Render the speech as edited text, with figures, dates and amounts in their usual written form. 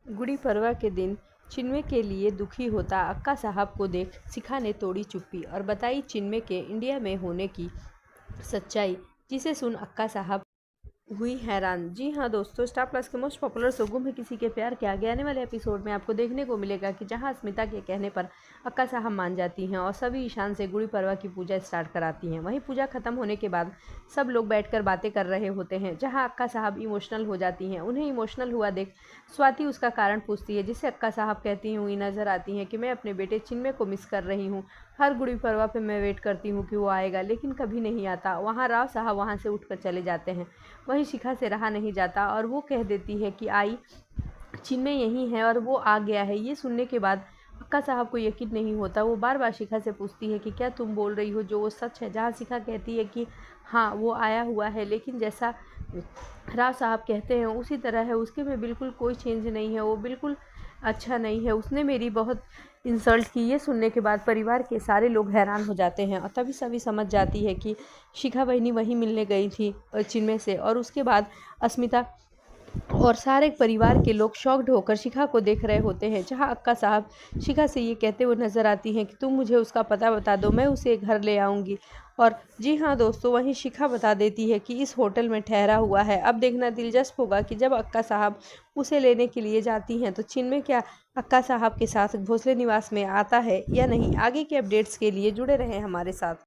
गुड़ी पड़वा के दिन चिन्मय के लिए दुखी होता अक्का साहब को देख शिखा ने तोड़ी चुप्पी और बताई चिन्मय के इंडिया में होने की सच्चाई, जिसे सुन अक्का साहब हुई हैरान। जी हाँ दोस्तों, स्टार प्लस के मोस्ट पॉपुलर शो गुम है किसी के प्यार के आगे आने वाले एपिसोड में आपको देखने को मिलेगा कि जहाँ अस्मिता के कहने पर अक्का साहब मान जाती हैं और सभी ईशान से गुड़ी पड़वा की पूजा स्टार्ट कराती हैं। वहीं पूजा खत्म होने के बाद सब लोग बैठकर बातें कर रहे होते हैं, जहाँ अक्का साहब इमोशनल हो जाती हैं। उन्हें इमोशनल हुआ देख स्वाति उसका कारण पूछती है, जिससे अक्का साहब कहती हुई नजर आती हैं कि मैं अपने बेटे चिन्मय को मिस कर रही हूँ। हर गुड़ी पड़वा पे मैं वेट करती हूँ कि वो आएगा, लेकिन कभी नहीं आता। वहाँ राव साहब वहाँ से उठकर चले जाते हैं। वहीं शिखा से रहा नहीं जाता और वो कह देती है कि आई चिन्मय यही है और वो आ गया है। ये सुनने के बाद अक्का साहब को यकीन नहीं होता। वो बार बार शिखा से पूछती है कि क्या तुम बोल रही हो जो वो सच है, जहाँ शिखा कहती है कि हाँ वो आया हुआ है, लेकिन जैसा राव साहब कहते हैं उसी तरह है, उसके में बिल्कुल कोई चेंज नहीं है, वो बिल्कुल अच्छा नहीं है, उसने मेरी बहुत इंसल्ट की। ये सुनने के बाद परिवार के सारे लोग हैरान हो जाते हैं और तभी सभी समझ जाती है कि शिखा बहनी वहीं मिलने गई थी चिन्मय से। और उसके बाद अस्मिता और सारे परिवार के लोग शॉक्ड होकर शिखा को देख रहे होते हैं, जहां अक्का साहब शिखा से ये कहते हुए नजर आती हैं कि तुम मुझे उसका पता बता दो, मैं उसे घर ले आऊँगी। और जी हाँ दोस्तों, वहीं शिखा बता देती है कि इस होटल में ठहरा हुआ है। अब देखना दिलचस्प होगा कि जब अक्का साहब उसे लेने के लिए जाती हैं तो चिन्मय क्या अक्का साहब के साथ भोसले निवास में आता है या नहीं। आगे के अपडेट्स के लिए जुड़े रहें हमारे साथ।